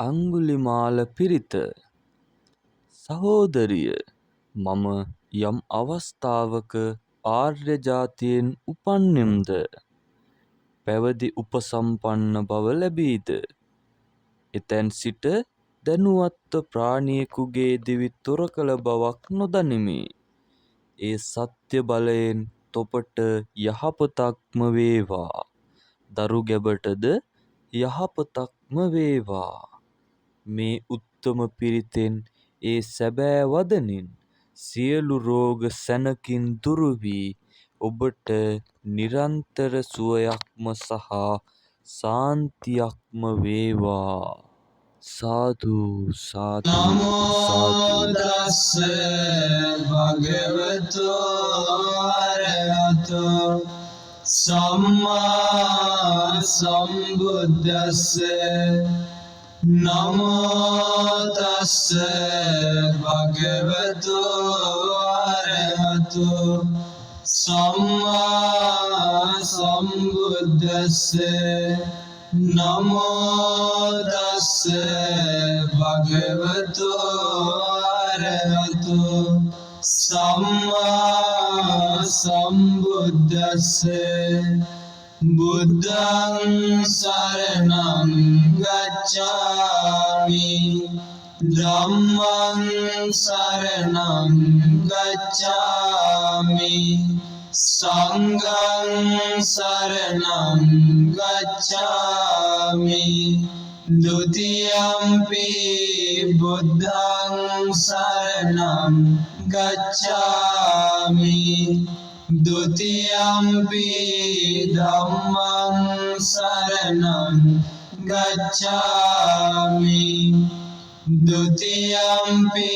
අංගුලිමාල පිරිත සහෝදරිය මම යම් අවස්ථාවක ආර්ය ජාතියෙන් උපන්නෙම්ද පැවිදි උපසම්පන්න බව ලැබීද එතැන් සිට දැනුවත්ව ප්‍රාණියෙකුගේ දිවි තොර කළ බවක් නොදනිමි. ඒ සත්‍ය බලයෙන් තොපට යහපතක්ම වේවා. දරු ගැබටද යහපතක්ම වේවා. මේ උත්තම පිරිතෙන් ඒ සැබෑ වදනින් සියලු රෝග සැනකින් දුරු වී ඔබට නිරන්තර සුවයක්ම සහ සාන්තියක්ම වේවා. සාදු සාදු නමෝ තස්ස භගවතු අරහතෝ සම්මා සම්බුද්දස්ස නමෝ තස්ස භගවතු අරහතෝ සම්මා සම්බුද්දස්ස නමෝ තස්ස භගවතු අරහතෝ සම්මා සම්බුද්දස්ස බුද්ධං සරණං ගච්ඡාමි ධම්මං සරණං ගච්ඡාමි සංඝං සරණං ගච්ඡාමි ဒုတိယံ පි බුද්ධං සරණං ගච්ඡාමි ဒုတိယံ පි ධම්මං සරණං ගච්ඡාමි ဒုတိယံ පි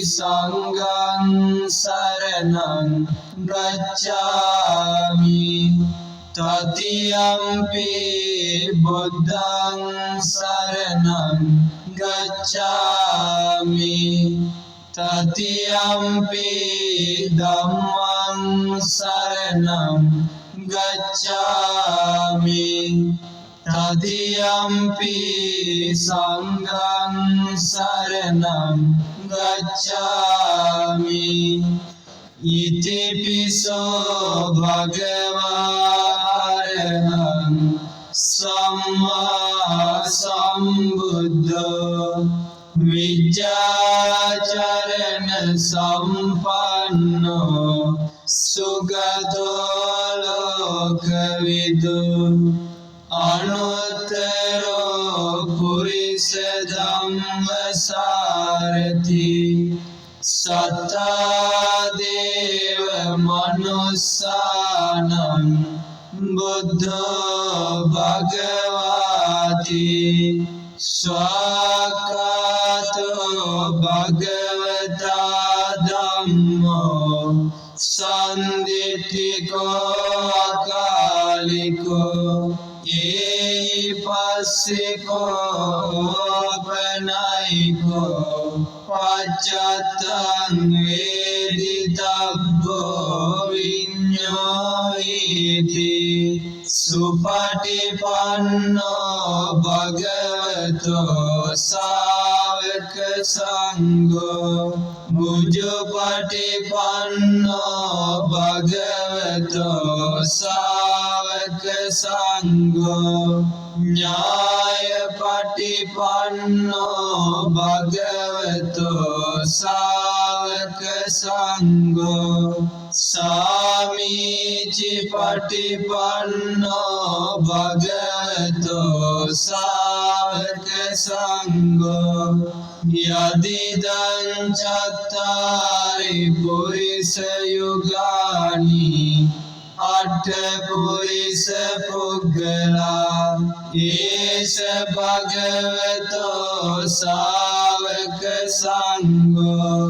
සංඝං සරණං ගච්ඡාමි තතියම්පි බුද්ධං සරණං ගච්ඡාමි තතියම්පි ධම්මං සරණං ගච්ඡාමි තතියම්පි සංඝං සරණං ගච්ඡාමි ඉතිපිසෝ භගවා අරහං සම්මා සම්බුද්ධෝ විජ්ජාචරණ සම්පන්නෝ සුගතෝ ලෝකවිදු අනුත්තරෝ පුරිස ධම්මසාරති සත්තා දේව මනුස්සානං බුද්ධෝ භගවාති ස්වාක්ඛාතෝ භගවතා ධම්මෝ සන්දිට්ඨිකෝ අකාලිකෝ ඒහි පස්සිකෝ පනයිකෝ පච්චත්තං වේදිතබ්බෝ විඤ්ඤෝයිති සුපටිපන්නෝ භගවතෝ සාවක සංඝෝ මුජ්ජපටිපන්නෝ භගවතෝ සාවක සංඝෝ ඥායපටිපන්නෝ භගවතෝ සාවක සංඝෝ සාමීචි පටිපන්නෝ භගවතෝ සාවක සංඝෝ යදිදං චත්තාරි පුරිස යුගානි අට්ඨ පුරිස පුග්ගලා ඒස භගවතෝ සාවක සංඝෝ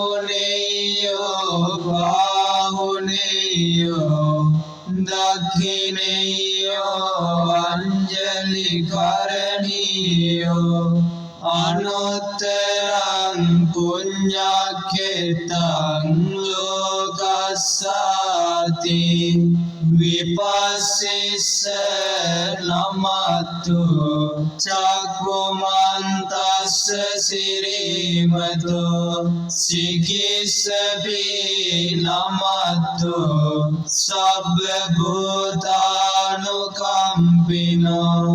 ආහුනේයෝ බාහුනේයෝ දක්ඛිනේයෝ අංජලි කරණීයෝ අනුත්තරං පුඤ්ඤක්ඛෙතං ලෝකස්සාති විපස්සිස්ස නමත්තු චක්කුමන්තස්ස සිරීමතෝ සිකිස්සපි නමත්තු සබ්බ භූතානුකම්පිනෝ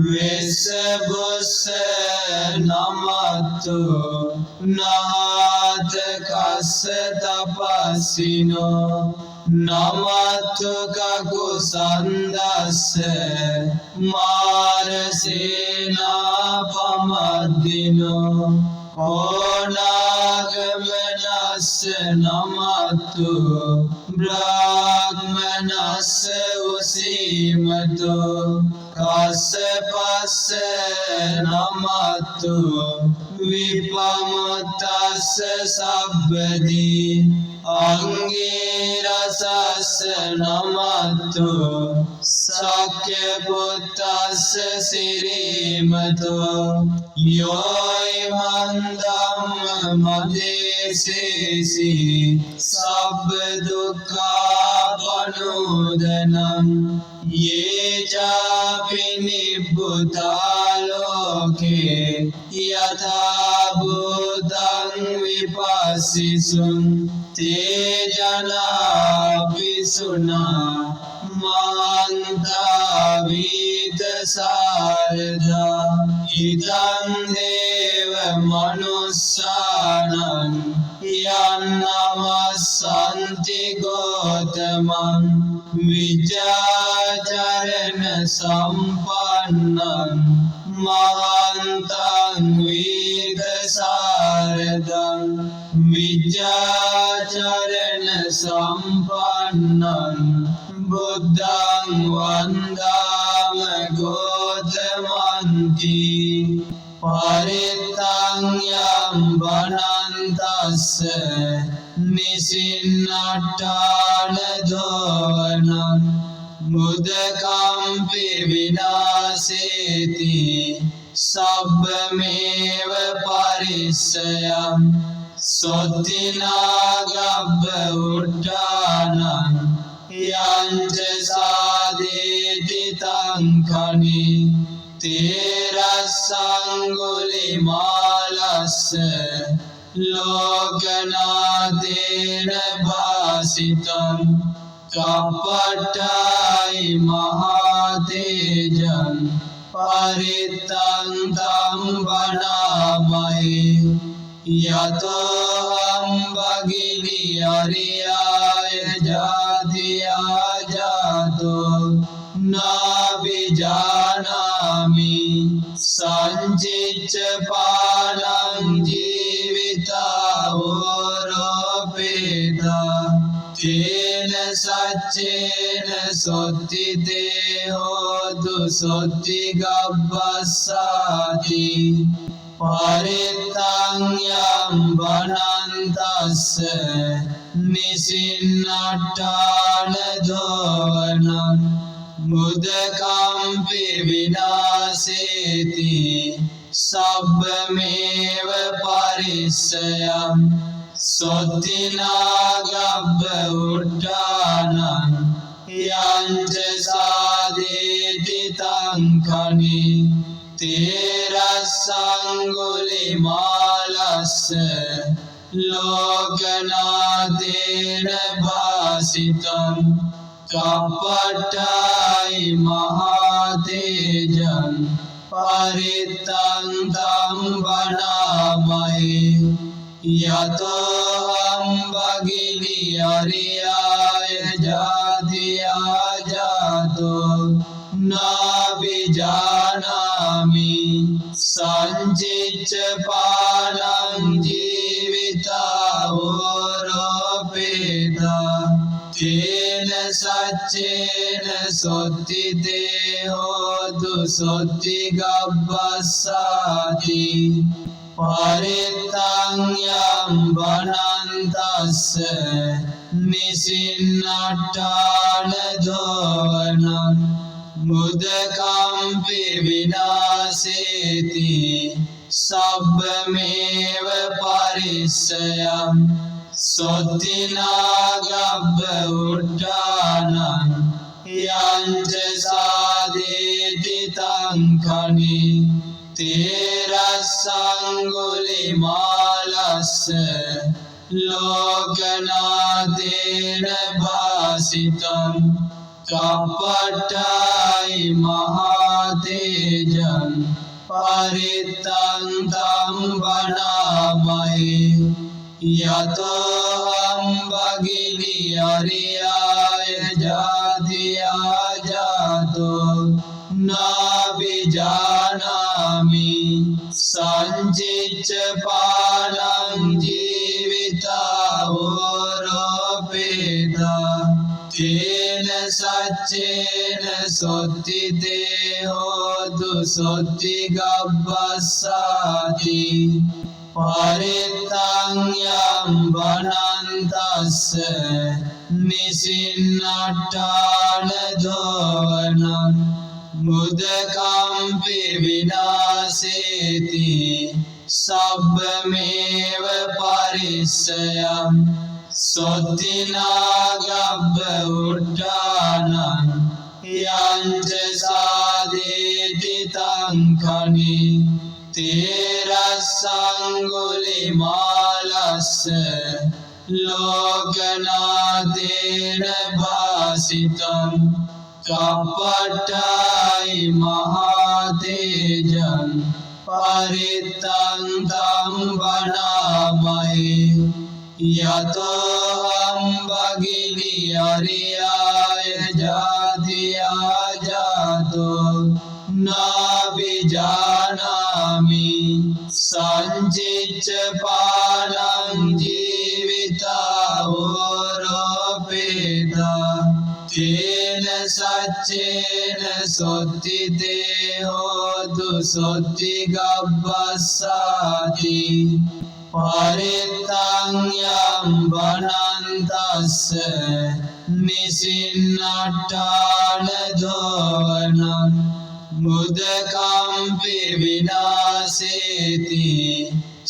වෙස්සබුස්ස නමත්තු නාතකස්ස තපස්සිනෝ නමත්තු කකුසන්දස්ස මාරසේනා පමද්දිනෝ ඕනාගමනස්ස නමත්තු බ්‍රාහ්මනස්ස උසීමතෝ කස්සපස්ස නමත්තු විපමුත්තස්ස සබ්බදී අංගීරසස්ස නමත්තු සක්‍ය පුත්තස්ස සිරීමතෝ යෝයිමන් ධම්ම මදේසේසි සබ්බ දුක්ඛාපනෝදනං යේචාපි නිබ්බුතා ලෝකේ යථා භූතං විපස්සිසුං තේජනාපි සුනා මාන්තා වීත සාරදා ඉදං දේව මනුස්සානං යන්නමස්සන්ති ගෝතමං විජාචරණ සම්පන්නං මහන්තං වීත සාරදං විජාචරණ සම්පන්නං බුද්ධං වන්දාම ගෝතමන්ති පරිත්තං යම් බනන්තස්ස නිසින්නට්ඨාන දෝවනං මුදකම්පි විනාසේති සබ්බමේව පරිස්සයං සොත්තිනාගබ්බ උට්ඨානං යංච සාදේති තංකනි තේරස්සංගුලිමාලස්ස ලෝකනාතේන භාසිතං කපට්ටයි මහතේජං පරිත්තං තම් වනාමයි යතෝහං භගිනි අරියාය ජාතියා ජාතෝ නාබිජානාමි සංචිච්ච පානං ජීවිතාවෝරෝපේතා තේන සච්චේන සොත්තිතේ හෝතු සොත්ති ගබ්බස්සාති පරිත්තං යම් බනන්තස්ස නිසින්නට්ඨාන දෝවනං මුදකම්පි විනාසේති සබ්බමේව පරිස්සයං සොත්තිනාගබ්බ උට්ඨානං යංච සාදේති තංකනි තේරස්සංගුලිමාලස්ස ලෝකනාතේන භාසිතං කපට්ටයි මහතේජං පරිත්තං තම් වනාමයි යතෝහං භගිනි අරියාය ජාතියා ජාතෝ නාබිජානාමි සංචිච්ච පානං ජීවිතාවෝරෝපේතා තේන සච්චේන සොත්තිතේ හෝතු සොත්ති ගබ්බස්සාති පරිත්තං යම් බනන්තස්ස නිසින්නට්ඨාන දෝවනං මුදකම්පි විනාසේති සබ්බමේව පරිස්සයං සොත්තිනාගබ්බ උට්ඨානං යංච සාදේති තං කනි තේරස්සංගුලිමාලස්ස ලෝකනාතේන භාසිතං කප්පට්ඨායි මහතේජං පරිත්තං තම් වනාමයි යතෝහං භගිනි අරියාය ජාතියා ජාතෝ නාබිජානාමි සංචිච්ච පානං ජීවිතා ඕරෝපේතා තේන සච්චේන සොත්ති තේ හෝතු සොත්ති ගබ්බස්සාති පරිත්තං යම් වනන්තස්ස නිසින්නට්ඨාන දෝවනං මුදකම්පි විනාසේති සබ්බමේව පරිස්සයං සොත්තිනා ගබ්බ උට්ඨානං යංච සාදේති තං කනි තේරස්සංගුලිමාලස්ස ලෝකනාතේන භාසිතං කප්පට්ඨායි මහතේජං පරිත්තං තම් වනාමයි යතෝහං භගිනි අරියාය ජාතියා ජාතෝ නාබිජානාමි සංචිච්ච පානං ජීවිතා ඕරෝපේතා තේන සච්චේන සොත්ති තේ හෝතු සොත්ති ගබ්බස්සාති පරිත්තං යම් වනන්තස්ස නිසින්නට්ඨාන දෝවනං මුදකම්පි විනාසේති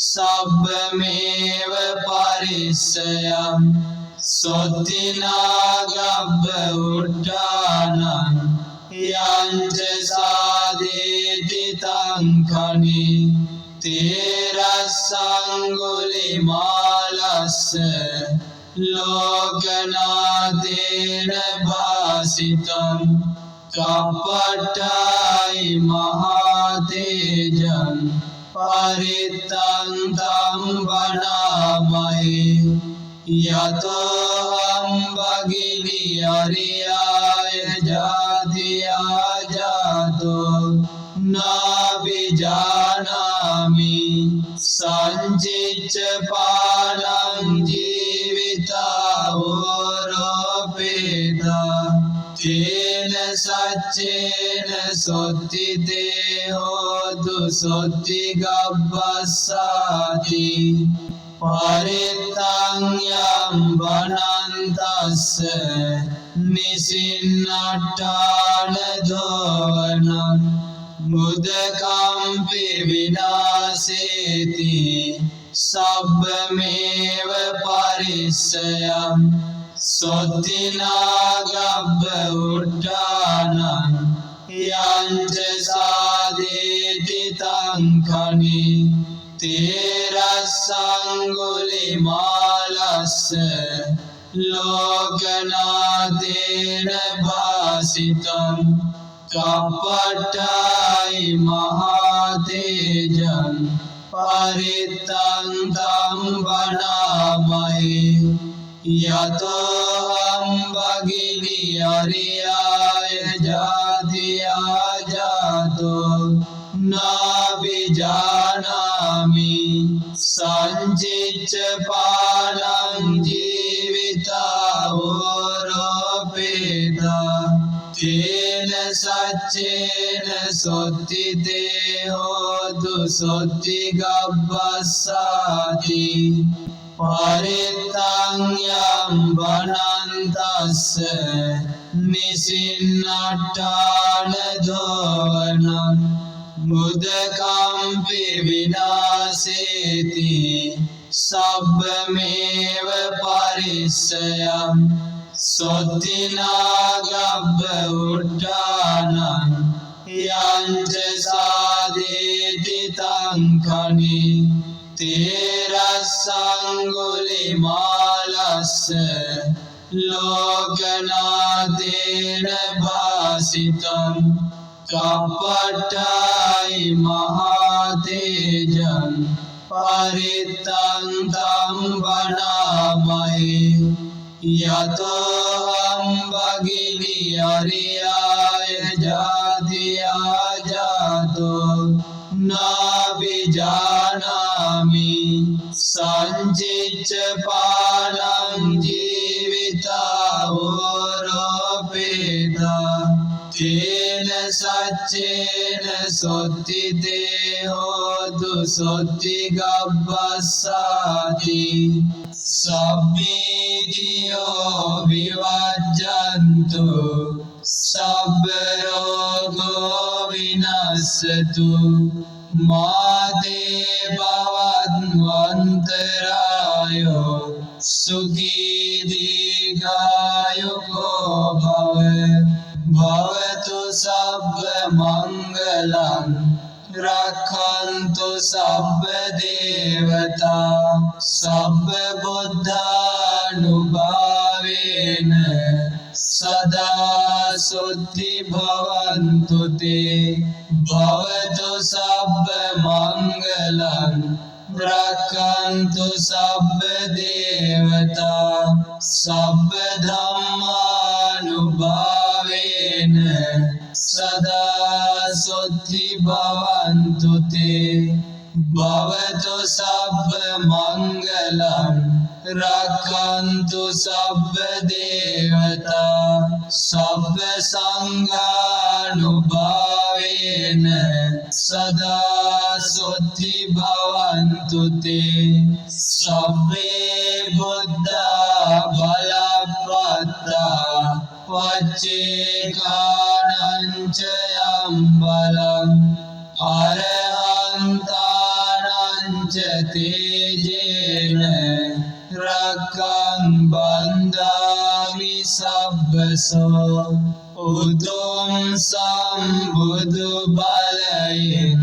සබ්බමේව පරිස්සයං සොත්තිනා ගබ්බ උට්ඨානං යංච සාදේති තං කනි තේරස්සංගුලිමාලස්ස ලෝකනාතේන භාසිතං කප්පට්ඨායි මහතේජං පරිත්තං තම් වනාමයි යතෝහං භගිනි අරියාය ජාතියා ජාතෝ නාබිජානාමි සංචිච්ච පානං ජීවිතා ඕරෝපේතා තේන සච්චේන සොත්ති තේ හෝතු සොත්ති ගබ්බස්සාති පරිත්තං යම් වනන්තස්ස නිසින්නට්ඨාන දෝවනං මුදකම්පි විනාසේති සබ්බමේව පරිස්සයං සොත්තිනා ගබ්බ උට්ඨානං යංච සාදේති තං කනි තේරස්සංගුලිමාලස්ස ලෝකනාතේන භාසිතං කප්පට්ඨායි මහතේජං පරිත්තං තම් වනාමයි යතෝහං භගිනි අරියාය ජාතියා ජාතෝ නාබිජානාමි සංචිච්ච පානං ජීවිතා ඕරෝපේතා තේන සච්චේන සොත්ති තේ හෝතු සොත්ති ගබ්බස්සාති පරිත්තං යම් වනන්තස්ස නිසින්නට්ඨාන දෝවනං මුදකම්පි විනාසේති සබ්බමේව පරිස්සයං සොත්තිනාගබ්බ උට්ටානං යංච සාදේති තංකනි තේරස්සංගුලිමාලස්ස ලෝකනාතේන භාසිතං කප්පට්ටයි මහතේජං පරිත්තන්තම් වනාමයි යතෝහම් භගිනි අරියාය ජාතියා ජාතෝ නාබිජානාමි සංචිච්ච පානං ජීවිතා ඕරෝපේතා තේන සච්චේන සොත්තිතේ හෝතු සොත්ති ගබ්බස්සාති සබ්බීතියෝ විවජ්ජන්තු සබ්බ රෝගෝ විනස්සතු මාතේ භවන්වන්තරායෝ සුඛී දීඝායුකෝ භව භවතු සබ්බ මංගලං රක්ඛන්තු සබ්බ දේවතා සබ්බ බුද්ධානුභාවේන සදා සුද්ධි භවන්තු තේ භවතු සබ්බ මංගලං රක්ඛන්තු සබ්බ දේවතා සබ්බ ධම්මානුභාවේන සදා සුද්ධි භවන්තු තේ භවතු සබ්බ මංගලං රක්ඛන්තු සබ්බ දේවතා සබ්බ සංඝානුභාවේන සදා සුද්ධි භවන්තු තේ සබ්බේ බුද්ධා බලප්පත්තා වච්චේකානං ච යම් බලං අරහන්තානං ච තේජේන රක්ඛං බන්ධාමි සබ්බසෝ උතුම් සම්බුදු බලයෙන්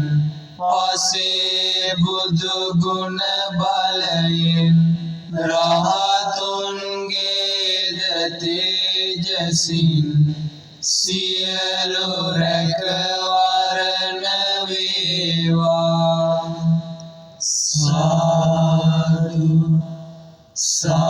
පසේ බුදු ගුණ බලයෙන් රහතුන්ගේද තේජසින් සියලු රැකවරණ වේවා සාදු සාදු